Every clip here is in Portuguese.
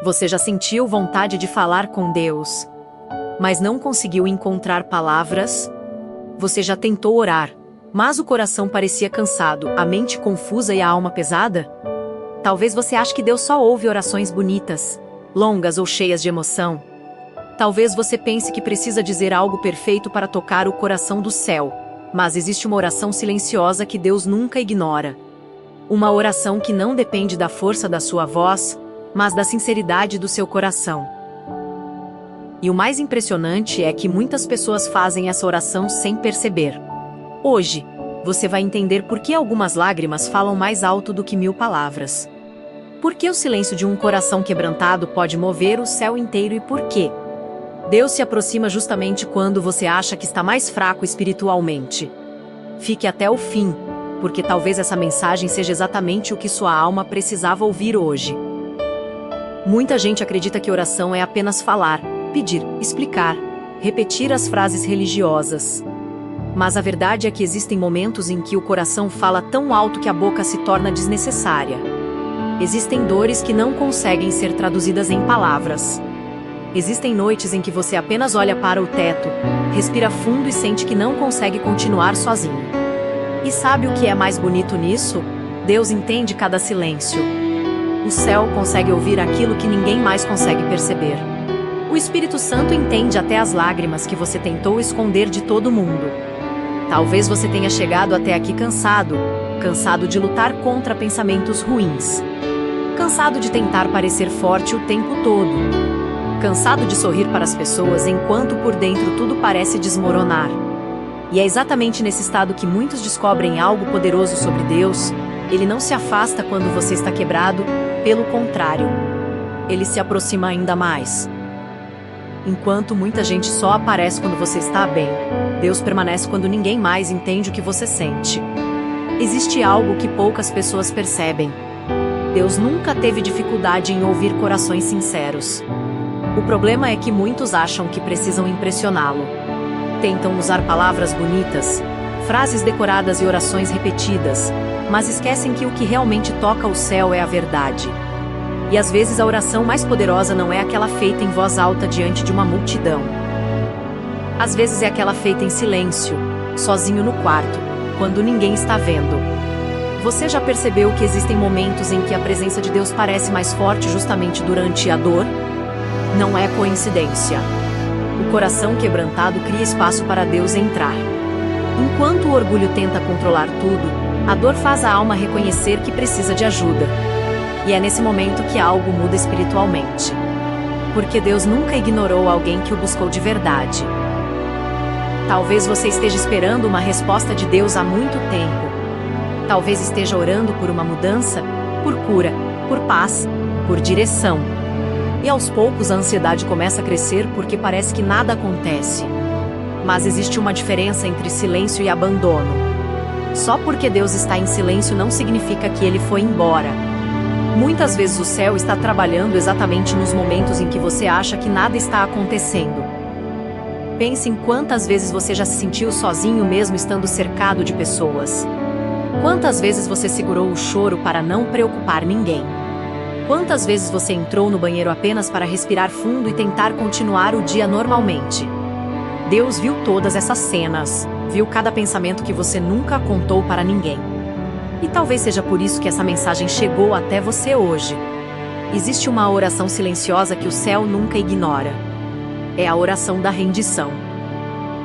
Você já sentiu vontade de falar com Deus, mas não conseguiu encontrar palavras? Você já tentou orar, mas o coração parecia cansado, a mente confusa e a alma pesada? Talvez você ache que Deus só ouve orações bonitas, longas ou cheias de emoção. Talvez você pense que precisa dizer algo perfeito para tocar o coração do céu, mas existe uma oração silenciosa que Deus nunca ignora. Uma oração que não depende da força da sua voz, mas da sinceridade do seu coração. E o mais impressionante é que muitas pessoas fazem essa oração sem perceber. Hoje, você vai entender por que algumas lágrimas falam mais alto do que 1000 palavras. Por que o silêncio de um coração quebrantado pode mover o céu inteiro e por quê? Deus se aproxima justamente quando você acha que está mais fraco espiritualmente. Fique até o fim, porque talvez essa mensagem seja exatamente o que sua alma precisava ouvir hoje. Muita gente acredita que oração é apenas falar, pedir, explicar, repetir as frases religiosas. Mas a verdade é que existem momentos em que o coração fala tão alto que a boca se torna desnecessária. Existem dores que não conseguem ser traduzidas em palavras. Existem noites em que você apenas olha para o teto, respira fundo e sente que não consegue continuar sozinho. E sabe o que é mais bonito nisso? Deus entende cada silêncio. O céu consegue ouvir aquilo que ninguém mais consegue perceber. O Espírito Santo entende até as lágrimas que você tentou esconder de todo mundo. Talvez você tenha chegado até aqui cansado de lutar contra pensamentos ruins. Cansado de tentar parecer forte o tempo todo. Cansado de sorrir para as pessoas enquanto por dentro tudo parece desmoronar. E é exatamente nesse estado que muitos descobrem algo poderoso sobre Deus. Ele não se afasta quando você está quebrado, pelo contrário. Ele se aproxima ainda mais. Enquanto muita gente só aparece quando você está bem, Deus permanece quando ninguém mais entende o que você sente. Existe algo que poucas pessoas percebem. Deus nunca teve dificuldade em ouvir corações sinceros. O problema é que muitos acham que precisam impressioná-lo. Tentam usar palavras bonitas, frases decoradas e orações repetidas, mas esquecem que o que realmente toca o céu é a verdade. E às vezes a oração mais poderosa não é aquela feita em voz alta diante de uma multidão. Às vezes é aquela feita em silêncio, sozinho no quarto, quando ninguém está vendo. Você já percebeu que existem momentos em que a presença de Deus parece mais forte justamente durante a dor? Não é coincidência. O coração quebrantado cria espaço para Deus entrar. Enquanto o orgulho tenta controlar tudo, a dor faz a alma reconhecer que precisa de ajuda. E é nesse momento que algo muda espiritualmente. Porque Deus nunca ignorou alguém que o buscou de verdade. Talvez você esteja esperando uma resposta de Deus há muito tempo. Talvez esteja orando por uma mudança, por cura, por paz, por direção. E aos poucos a ansiedade começa a crescer porque parece que nada acontece. Mas existe uma diferença entre silêncio e abandono. Só porque Deus está em silêncio não significa que ele foi embora. Muitas vezes o céu está trabalhando exatamente nos momentos em que você acha que nada está acontecendo. Pense em quantas vezes você já se sentiu sozinho mesmo estando cercado de pessoas. Quantas vezes você segurou o choro para não preocupar ninguém. Quantas vezes você entrou no banheiro apenas para respirar fundo e tentar continuar o dia normalmente? Deus viu todas essas cenas, viu cada pensamento que você nunca contou para ninguém. E talvez seja por isso que essa mensagem chegou até você hoje. Existe uma oração silenciosa que o céu nunca ignora. É a oração da rendição.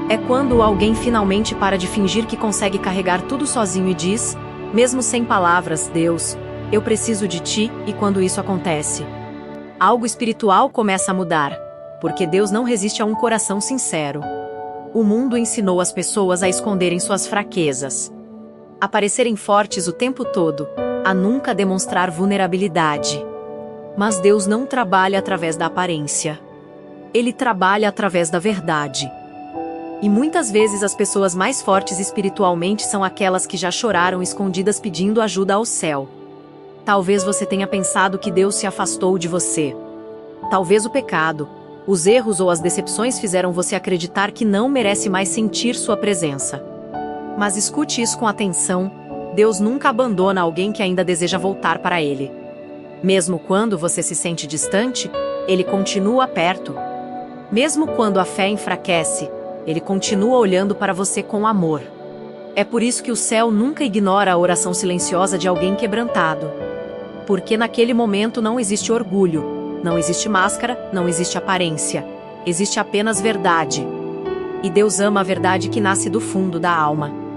É quando alguém finalmente para de fingir que consegue carregar tudo sozinho e diz, mesmo sem palavras, Deus, eu preciso de ti, e quando isso acontece, algo espiritual começa a mudar, porque Deus não resiste a um coração sincero. O mundo ensinou as pessoas a esconderem suas fraquezas, a parecerem fortes o tempo todo, a nunca demonstrar vulnerabilidade. Mas Deus não trabalha através da aparência. Ele trabalha através da verdade. E muitas vezes as pessoas mais fortes espiritualmente são aquelas que já choraram escondidas pedindo ajuda ao céu. Talvez você tenha pensado que Deus se afastou de você. Talvez o pecado, os erros ou as decepções fizeram você acreditar que não merece mais sentir sua presença. Mas escute isso com atenção, Deus nunca abandona alguém que ainda deseja voltar para Ele. Mesmo quando você se sente distante, Ele continua perto. Mesmo quando a fé enfraquece, Ele continua olhando para você com amor. É por isso que o céu nunca ignora a oração silenciosa de alguém quebrantado. Porque naquele momento não existe orgulho, não existe máscara, não existe aparência. Existe apenas verdade. E Deus ama a verdade que nasce do fundo da alma.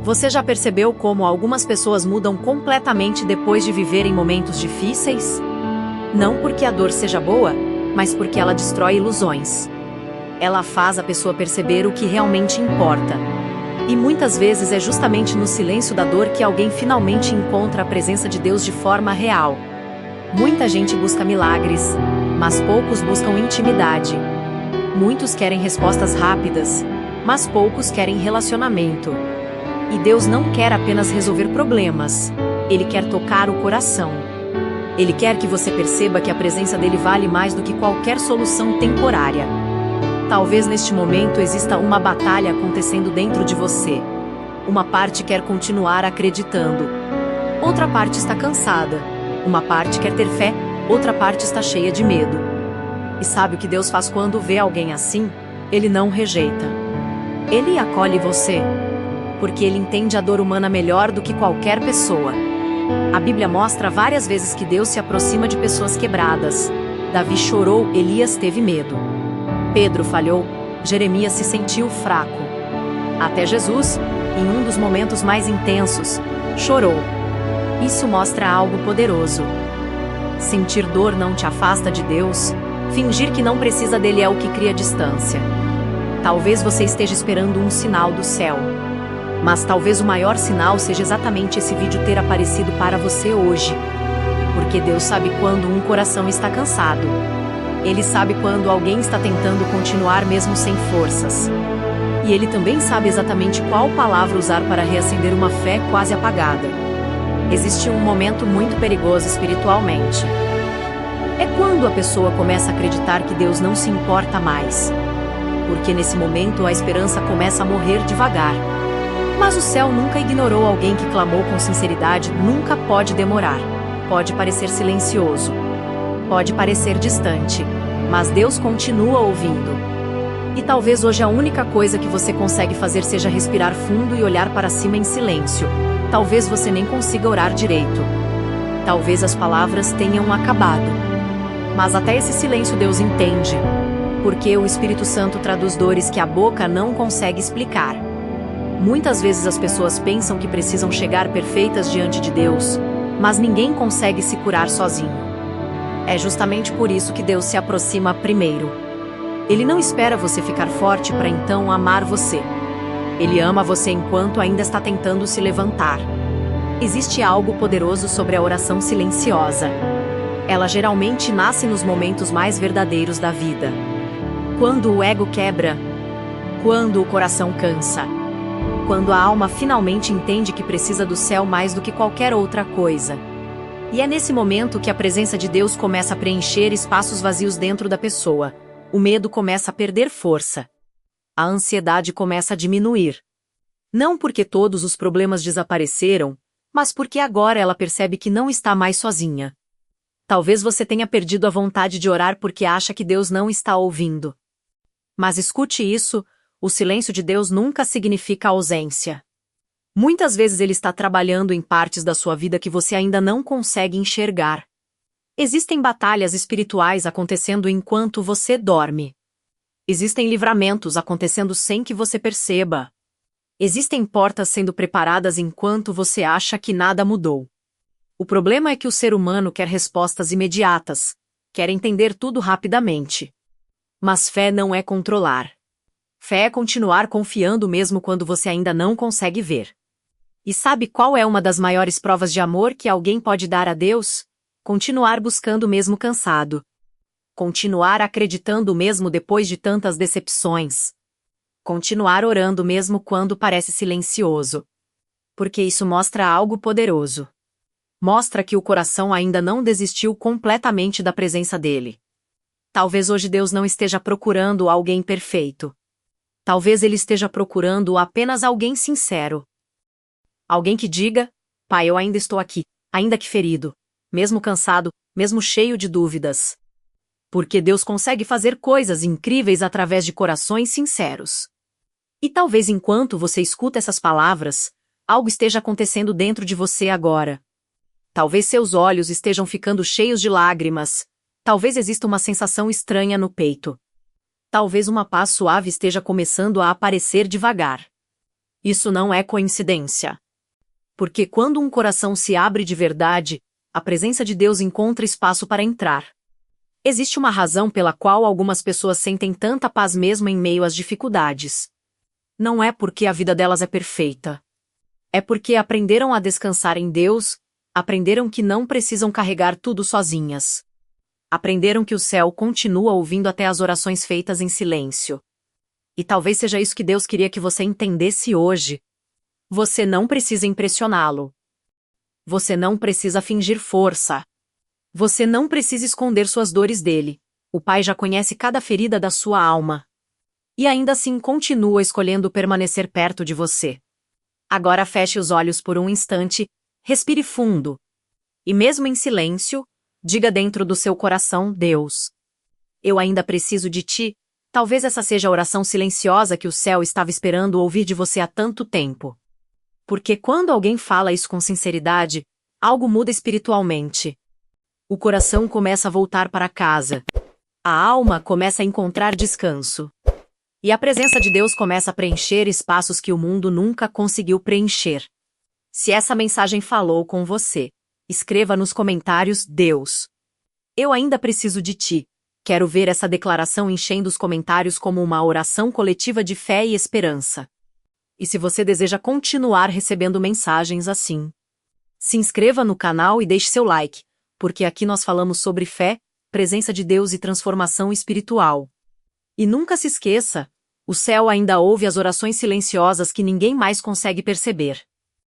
Você já percebeu como algumas pessoas mudam completamente depois de viverem momentos difíceis? Não porque a dor seja boa, mas porque ela destrói ilusões. Ela faz a pessoa perceber o que realmente importa. E muitas vezes é justamente no silêncio da dor que alguém finalmente encontra a presença de Deus de forma real. Muita gente busca milagres, mas poucos buscam intimidade. Muitos querem respostas rápidas, mas poucos querem relacionamento. E Deus não quer apenas resolver problemas, Ele quer tocar o coração. Ele quer que você perceba que a presença dele vale mais do que qualquer solução temporária. Talvez neste momento exista uma batalha acontecendo dentro de você. Uma parte quer continuar acreditando. Outra parte está cansada. Uma parte quer ter fé, outra parte está cheia de medo. E sabe o que Deus faz quando vê alguém assim? Ele não rejeita. Ele acolhe você. Porque Ele entende a dor humana melhor do que qualquer pessoa. A Bíblia mostra várias vezes que Deus se aproxima de pessoas quebradas. Davi chorou, Elias teve medo. Pedro falhou, Jeremias se sentiu fraco. Até Jesus, em um dos momentos mais intensos, chorou. Isso mostra algo poderoso. Sentir dor não te afasta de Deus, fingir que não precisa dele é o que cria distância. Talvez você esteja esperando um sinal do céu. Mas talvez o maior sinal seja exatamente esse vídeo ter aparecido para você hoje. Porque Deus sabe quando um coração está cansado. Ele sabe quando alguém está tentando continuar mesmo sem forças. E Ele também sabe exatamente qual palavra usar para reacender uma fé quase apagada. Existe um momento muito perigoso espiritualmente. É quando a pessoa começa a acreditar que Deus não se importa mais. Porque nesse momento a esperança começa a morrer devagar. Mas o céu nunca ignorou alguém que clamou com sinceridade, nunca pode demorar. Pode parecer silencioso. Pode parecer distante. Mas Deus continua ouvindo. E talvez hoje a única coisa que você consegue fazer seja respirar fundo e olhar para cima em silêncio. Talvez você nem consiga orar direito. Talvez as palavras tenham acabado. Mas até esse silêncio Deus entende. Porque o Espírito Santo traduz dores que a boca não consegue explicar. Muitas vezes as pessoas pensam que precisam chegar perfeitas diante de Deus, mas ninguém consegue se curar sozinho. É justamente por isso que Deus se aproxima primeiro. Ele não espera você ficar forte para então amar você. Ele ama você enquanto ainda está tentando se levantar. Existe algo poderoso sobre a oração silenciosa. Ela geralmente nasce nos momentos mais verdadeiros da vida. Quando o ego quebra, quando o coração cansa, quando a alma finalmente entende que precisa do céu mais do que qualquer outra coisa. E é nesse momento que a presença de Deus começa a preencher espaços vazios dentro da pessoa. O medo começa a perder força. A ansiedade começa a diminuir. Não porque todos os problemas desapareceram, mas porque agora ela percebe que não está mais sozinha. Talvez você tenha perdido a vontade de orar porque acha que Deus não está ouvindo. Mas escute isso, o silêncio de Deus nunca significa ausência. Muitas vezes Ele está trabalhando em partes da sua vida que você ainda não consegue enxergar. Existem batalhas espirituais acontecendo enquanto você dorme. Existem livramentos acontecendo sem que você perceba. Existem portas sendo preparadas enquanto você acha que nada mudou. O problema é que o ser humano quer respostas imediatas, quer entender tudo rapidamente. Mas fé não é controlar. Fé é continuar confiando mesmo quando você ainda não consegue ver. E sabe qual é uma das maiores provas de amor que alguém pode dar a Deus? Continuar buscando mesmo cansado. Continuar acreditando mesmo depois de tantas decepções. Continuar orando mesmo quando parece silencioso. Porque isso mostra algo poderoso. Mostra que o coração ainda não desistiu completamente da presença dele. Talvez hoje Deus não esteja procurando alguém perfeito. Talvez Ele esteja procurando apenas alguém sincero. Alguém que diga, Pai, eu ainda estou aqui, ainda que ferido. mesmo cansado, mesmo cheio de dúvidas. Porque Deus consegue fazer coisas incríveis através de corações sinceros. E talvez enquanto você escuta essas palavras, algo esteja acontecendo dentro de você agora. Talvez seus olhos estejam ficando cheios de lágrimas. Talvez exista uma sensação estranha no peito. Talvez uma paz suave esteja começando a aparecer devagar. Isso não é coincidência. Porque quando um coração se abre de verdade, a presença de Deus encontra espaço para entrar. Existe uma razão pela qual algumas pessoas sentem tanta paz mesmo em meio às dificuldades. Não é porque a vida delas é perfeita. É porque aprenderam a descansar em Deus, aprenderam que não precisam carregar tudo sozinhas. Aprenderam que o céu continua ouvindo até as orações feitas em silêncio. E talvez seja isso que Deus queria que você entendesse hoje. Você não precisa impressioná-lo. Você não precisa fingir força. Você não precisa esconder suas dores dele. O Pai já conhece cada ferida da sua alma. E ainda assim continua escolhendo permanecer perto de você. Agora feche os olhos por um instante, respire fundo. E mesmo em silêncio, diga dentro do seu coração, Deus. Eu ainda preciso de ti. Talvez essa seja a oração silenciosa que o céu estava esperando ouvir de você há tanto tempo. Porque quando alguém fala isso com sinceridade, algo muda espiritualmente. O coração começa a voltar para casa. A alma começa a encontrar descanso. E a presença de Deus começa a preencher espaços que o mundo nunca conseguiu preencher. Se essa mensagem falou com você, escreva nos comentários Deus. Eu ainda preciso de ti. Quero ver essa declaração enchendo os comentários como uma oração coletiva de fé e esperança. E se você deseja continuar recebendo mensagens assim, se inscreva no canal e deixe seu like, porque aqui nós falamos sobre fé, presença de Deus e transformação espiritual. E nunca se esqueça, o céu ainda ouve as orações silenciosas que ninguém mais consegue perceber.